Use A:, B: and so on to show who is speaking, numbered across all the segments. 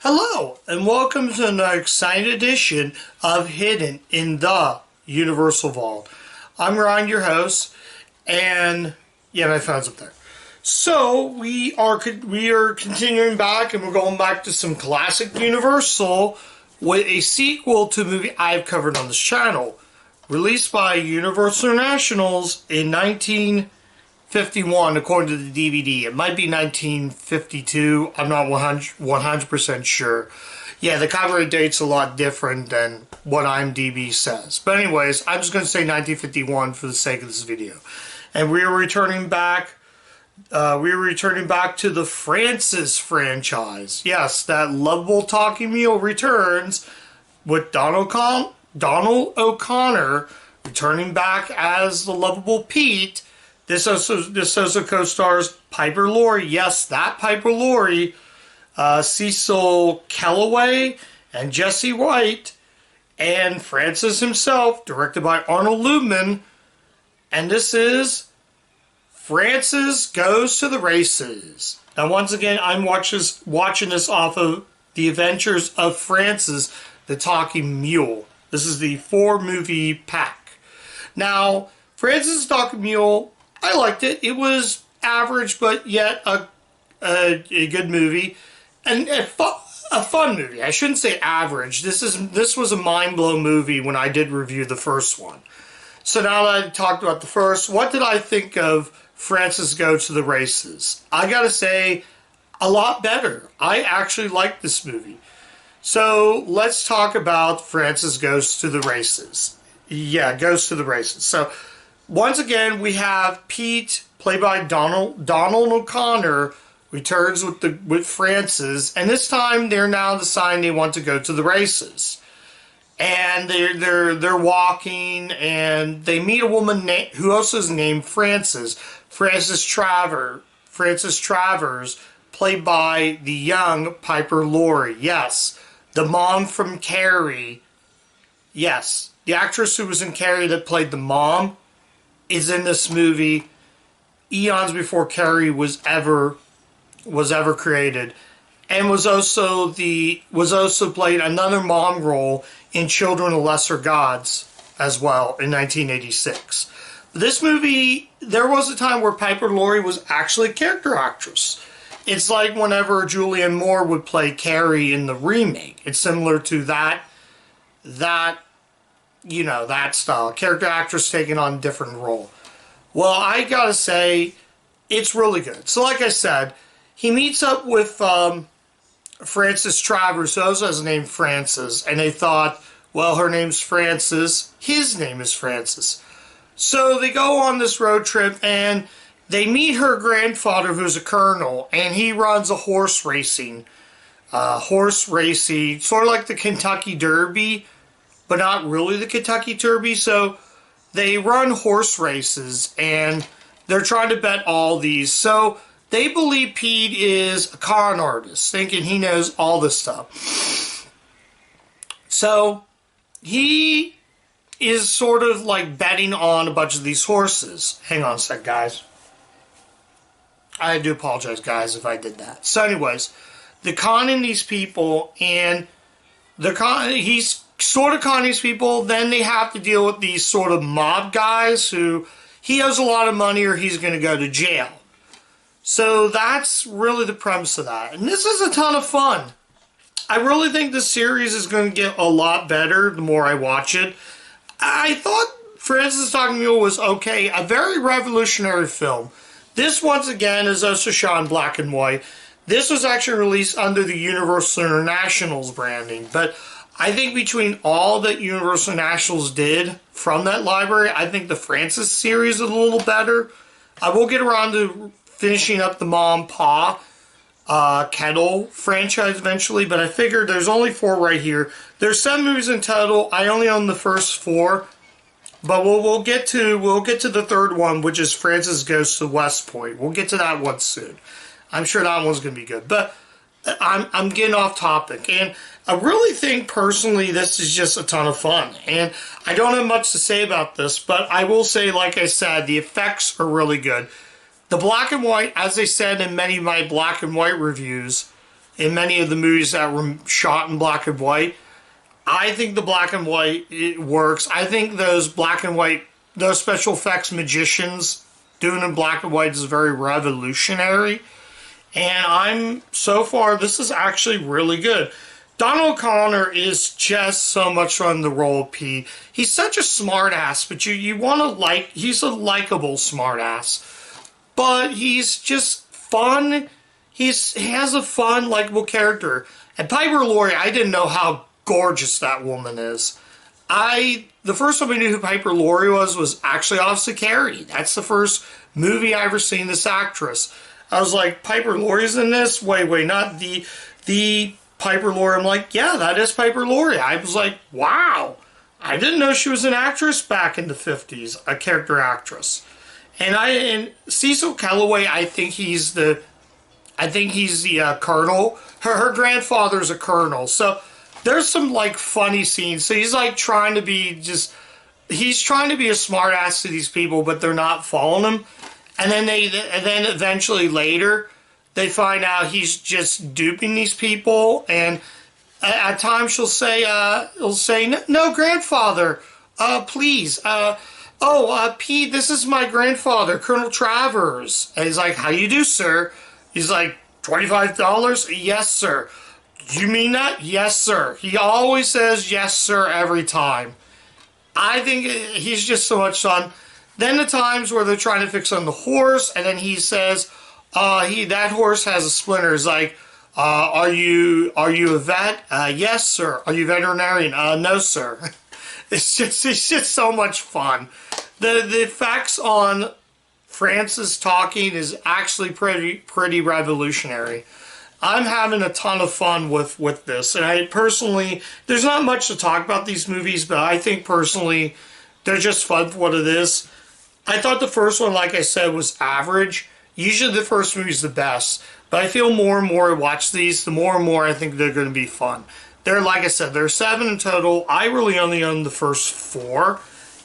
A: Hello, and welcome to another exciting edition of Hidden in the Universal Vault. I'm Ryan, your host, and yeah, my phone's up there. So we are continuing back, and we're going back to some classic Universal with a sequel to a movie I've covered on this channel, released by Universal Internationals in 1951, according to the DVD. It might be 1952. I'm not 100% sure. Yeah, the copyright date's a lot different than what IMDb says. But anyways, I'm just going to say 1951 for the sake of this video. And we are returning back. To the Frances franchise. Yes, that lovable talking mule returns with Donald O'Connor returning back as the lovable Pete. This also co-stars Piper Laurie. Yes, that Piper Laurie, Cecil Kellaway, and Jesse White, and Frances himself, directed by Arnold Luebman. And this is Frances Goes to the Races. Now, once again, I'm watching this off of The Adventures of Frances the Talking Mule. This is the 4-movie pack. Now, Frances the Talking Mule, I liked it. It was average, but yet a good movie, and a fun movie. I shouldn't say average. This was a mind-blowing movie when I did review the first one. So now that I talked about the first, what did I think of Frances Go to the Races? I gotta say, a lot better. I actually liked this movie. So let's talk about Frances Goes to the Races. Yeah, Goes to the Races. So once again, we have Pete, played by Donald O'Connor, returns with Frances, and this time they're now deciding they want to go to the races. And they're walking, and they meet a woman who also is named Frances. Frances Travers, played by the young Piper Laurie. Yes, the mom from Carrie. Yes, the actress who was in Carrie that played the mom is in this movie eons before Carrie was ever created, and was also played another mom role in Children of Lesser Gods as well in 1986. This movie, there was a time where Piper Laurie was actually a character actress. It's like whenever Julianne Moore would play Carrie in the remake. It's similar to that style. Character actress taking on a different role. Well, I gotta say, it's really good. So like I said, he meets up with Frances Travers, who also has a name Frances, and they thought, well, her name's Frances, his name is Francis. So they go on this road trip, and they meet her grandfather, who's a colonel, and he runs a horse racing, sort of like the Kentucky Derby, but not really the Kentucky Derby. So they run horse races, and they're trying to bet all these. So they believe Pete is a con artist, thinking he knows all this stuff. So he is sort of like betting on a bunch of these horses. Hang on a sec, guys. I do apologize, guys, if I did that. So anyways, they're conning these people, and he's sort of conning these people. Then they have to deal with these sort of mob guys who he owes a lot of money or he's going to go to jail. So that's really the premise of that. And this is a ton of fun. I really think this series is going to get a lot better the more I watch it. I thought Frances the Talking Mule was okay. A very revolutionary film. This, once again, is also shot in black and white. This was actually released under the Universal Internationals branding. But I think between all that Universal Internationals did from that library, I think the Frances series is a little better. I will get around to finishing up the Mom Pa Kettle franchise eventually, but I figured there's only 4 right here. There's 7 movies in total. I only own the first 4, but we'll get to the third one, which is Frances Goes to West Point. We'll get to that one soon. I'm sure that one's going to be good, but I'm getting off topic, and I really think personally this is just a ton of fun, and I don't have much to say about this, but I will say, like I said, the effects are really good. The black and white, as I said in many of my black and white reviews, in many of the movies that were shot in black and white. I think the black and white, it works. I think those black and white, those special effects magicians doing in black and white is very revolutionary. And so far, this is actually really good. Donald O'Connor is just so much fun, the role of P. He's such a smartass, but you want to he's a likable smartass. But he's just fun. He has a fun, likable character. And Piper Laurie, I didn't know how gorgeous that woman is. The first time I knew who Piper Laurie was actually Officer Carrie. That's the first movie I ever seen this actress. I was like, Piper Laurie's in this? Wait, not the Piper Laurie. I'm like, yeah, that is Piper Laurie. I was like, wow. I didn't know she was an actress back in the 50s, a character actress. And Cecil Kellaway, I think he's the colonel. Her grandfather's a colonel. So there's some like funny scenes. So he's like trying to be he's trying to be a smart ass to these people, but they're not following him. And then eventually later, they find out he's just duping these people. And at times he'll say, no, grandfather, please. Pete, this is my grandfather, Colonel Travers. And he's like, how you do, sir? He's like, $25? Yes, sir. You mean that? Yes, sir. He always says yes, sir, every time. I think he's just so much fun. Then the times where they're trying to fix on the horse, and then he says, that horse has a splinter. He's like, are you a vet? Yes, sir. Are you veterinarian? No, sir. It's just so much fun. The effects on Francis talking is actually pretty revolutionary. I'm having a ton of fun with this, and I personally, there's not much to talk about these movies, but I think personally they're just fun for what it is. I thought the first one, like I said, was average. Usually the first movie's the best, but I feel more and more I watch these, the more and more I think they're going to be fun. Like I said, there are 7 in total. I really only own the first 4,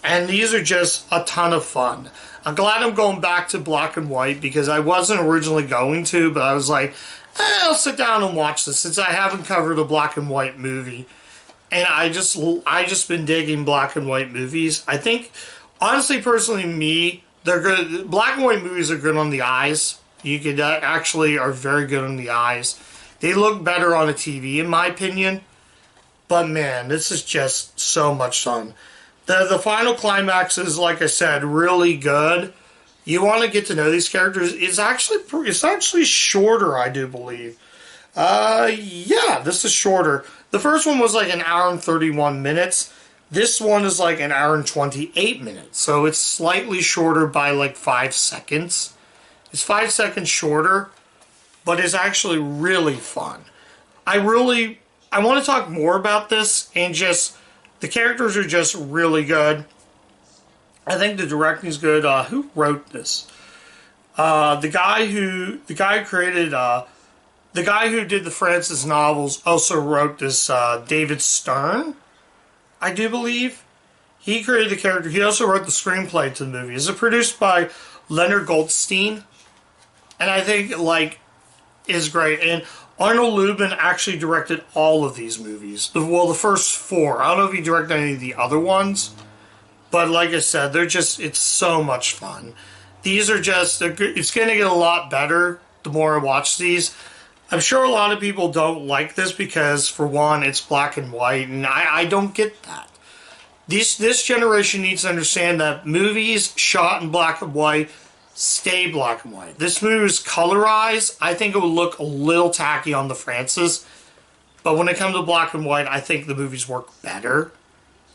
A: and these are just a ton of fun. I'm glad I'm going back to black and white because I wasn't originally going to, but I was like, I'll sit down and watch this since I haven't covered a black and white movie. And I just been digging black and white movies. I think, honestly, personally, they're good. Black and white movies are good on the eyes. You could actually are very good on the eyes. They look better on a TV, in my opinion. But man, this is just so much fun. The final climax is, like I said, really good. You want to get to know these characters. It's actually shorter, I do believe. Yeah, this is shorter. The first one was like an hour and 31 minutes. This one is like an hour and 28 minutes. So it's slightly shorter by like 5 seconds. It's 5 seconds shorter, but it's actually really fun. I want to talk more about this, and just the characters are just really good. I think the directing is good. Who wrote this? The guy who did the Francis novels also wrote this. David Stern, I do believe. He created the character. He also wrote the screenplay to the movie. It's produced by Leonard Goldstein, and I think is great. And Arnold Lubin actually directed all of these movies. The first 4. I don't know if he directed any of the other ones. But like I said, it's so much fun. It's going to get a lot better the more I watch these. I'm sure a lot of people don't like this because, for one, it's black and white, and I don't get that. This generation needs to understand that movies shot in black and white stay black and white. This movie is colorized. I think it would look a little tacky on the Francis, but when it comes to black and white, I think the movies work better.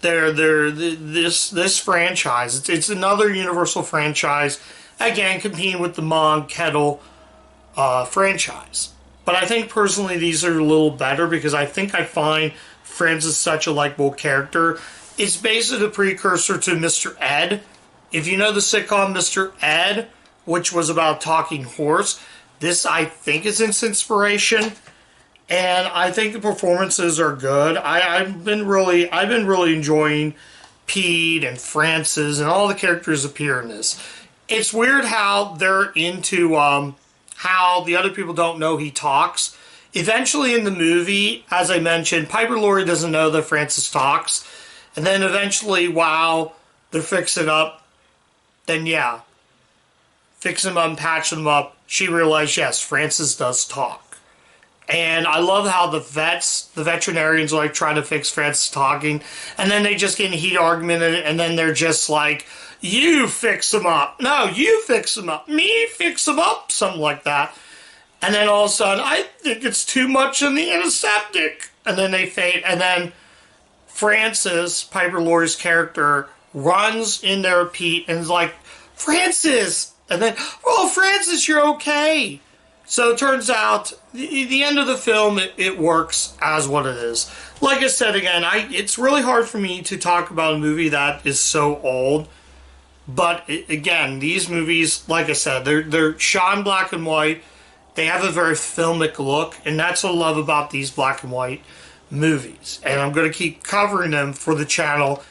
A: This franchise, it's another Universal franchise, again competing with the Mong Kettle franchise. But I think personally these are a little better because I think I find Francis such a likable character. It's basically the precursor to Mr. Ed. If you know the sitcom Mr. Ed, which was about a talking horse, this I think is its inspiration. And I think the performances are good. I've been really enjoying Pete and Francis and all the characters appear in this. It's weird how they're into how the other people don't know he talks. eventually in the movie, as I mentioned, Piper Laurie doesn't know that Francis talks. And then eventually, while they're fixing up, then yeah, fixing them up and patching them up, she realized, yes, Francis does talk. And I love how the veterinarians are like trying to fix Francis talking, and then they just get in a heated argument, and then they're just like, you fix him up. No, you fix him up. Me fix him up. Something like that. And then all of a sudden, I think it's too much in the antiseptic. And then they faint, and then Francis, Piper Laurie's character, runs in there with Pete and is like, Francis! And then, oh, Francis, you're okay. So it turns out, the end of the film, it works as what it is. Like I said again, it's really hard for me to talk about a movie that is so old. But again, these movies, like I said, they're shot in black and white. They have a very filmic look, and that's what I love about these black and white movies. And I'm going to keep covering them for the channel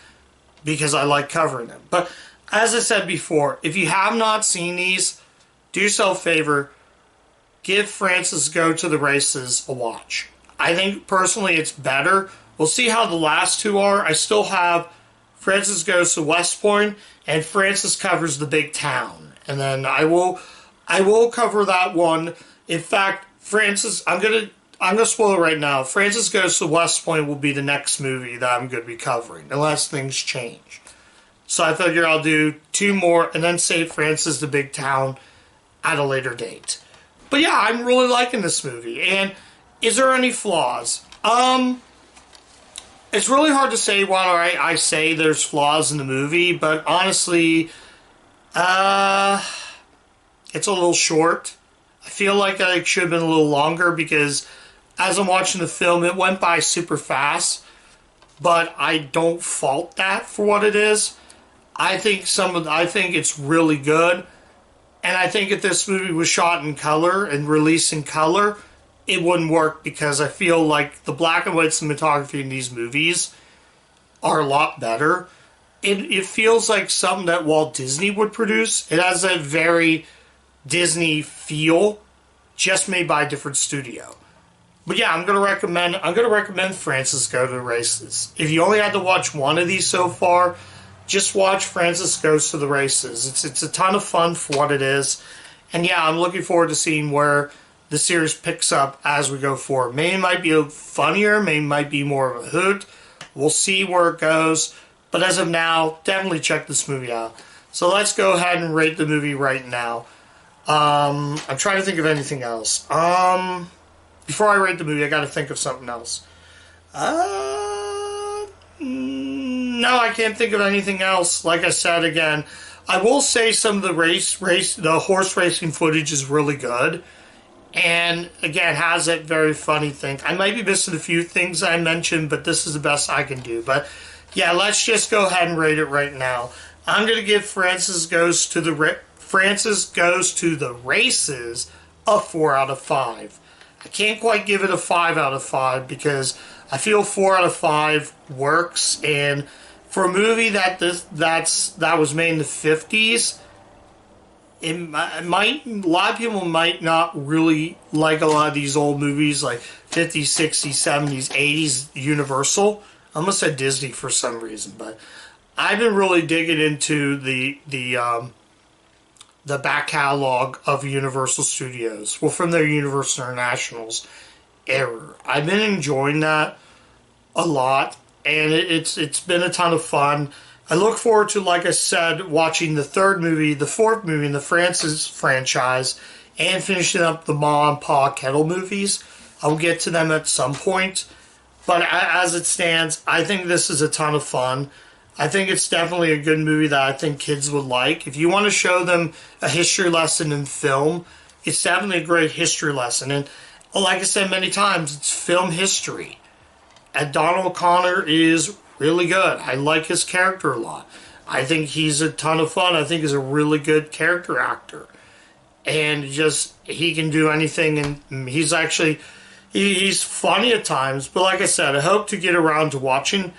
A: because I like covering them. But as I said before, if you have not seen these, do yourself a favor. Give Francis Go to the Races a watch. I think personally it's better. We'll see how the last two are. I still have Francis Goes to West Point and Francis Covers the Big Town. And then I will cover that one. In fact, Francis, I'm gonna spoil it right now. Francis Goes to West Point will be the next movie that I'm gonna be covering, unless things change. So I figure I'll do two more and then save Francis the Big Town at a later date. But yeah, I'm really liking this movie. And is there any flaws? It's really hard to say why I say there's flaws in the movie, but honestly, it's a little short. I feel like it should have been a little longer because as I'm watching the film, it went by super fast, but I don't fault that for what it is. I think it's really good. And I think if this movie was shot in color and released in color, it wouldn't work because I feel like the black and white cinematography in these movies are a lot better. It feels like something that Walt Disney would produce. It has a very Disney feel, just made by a different studio. But yeah, I'm gonna recommend Francis Go to the Races. If you only had to watch one of these so far, just watch Francis Goes to the Races. It's a ton of fun for what it is. And yeah, I'm looking forward to seeing where the series picks up as we go forward. Maybe it might be funnier, maybe it might be more of a hoot. We'll see where it goes. But as of now, definitely check this movie out. So let's go ahead and rate the movie right now. I'm trying to think of anything else. Before I rate the movie, I gotta think of something else. No, I can't think of anything else. Like I said again, I will say some of the horse racing footage is really good. And again, has that very funny thing. I might be missing a few things I mentioned, but this is the best I can do. But yeah, let's just go ahead and rate it right now. I'm going to give Francis Goes to the Races a 4 out of 5. I can't quite give it a 5 out of 5 because I feel 4 out of 5 works, and for a movie that was made in the 50s, a lot of people might not really like a lot of these old movies like 50s, 60s, 70s, 80s Universal. I almost said Disney for some reason, but I've been really digging into the back catalog of Universal Studios, well, from their Universal Internationals era. I've been enjoying that a lot, and it's been a ton of fun. I look forward to, like I said, watching the fourth movie in the Francis franchise, and finishing up the Ma and Pa Kettle movies. I'll get to them at some point, but as it stands, I think this is a ton of fun. I think it's definitely a good movie that I think kids would like. If you want to show them a history lesson in film, it's definitely a great history lesson. And like I said many times, it's film history. And Donald O'Connor is really good. I like his character a lot. I think he's a ton of fun. I think he's a really good character actor. And just, he can do anything, and he's actually, he's funny at times. But like I said, I hope to get around to watching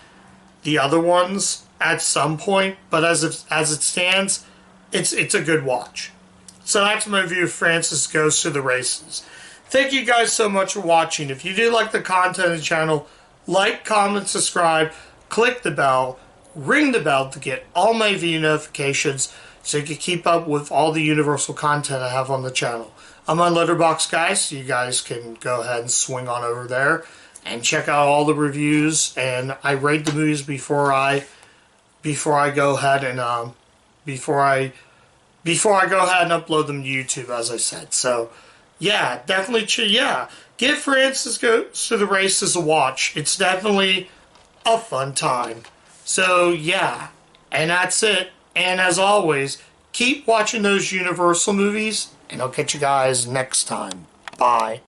A: the other ones at some point. But as it stands, it's a good watch. So that's my review of Francis Goes to the Races. Thank you guys so much for watching. If you do like the content of the channel, like, comment, subscribe, click the bell, ring the bell to get all my video notifications so you can keep up with all the Universal content I have on the channel. I'm on Letterboxd, guys, so you guys can go ahead and swing on over there and check out all the reviews. And I rate the movies before I go ahead and before I go ahead and upload them to YouTube, as I said. So yeah, definitely give Francisco to the Races a watch. It's definitely a fun time. So yeah, and that's it. And as always, keep watching those Universal movies, and I'll catch you guys next time. Bye.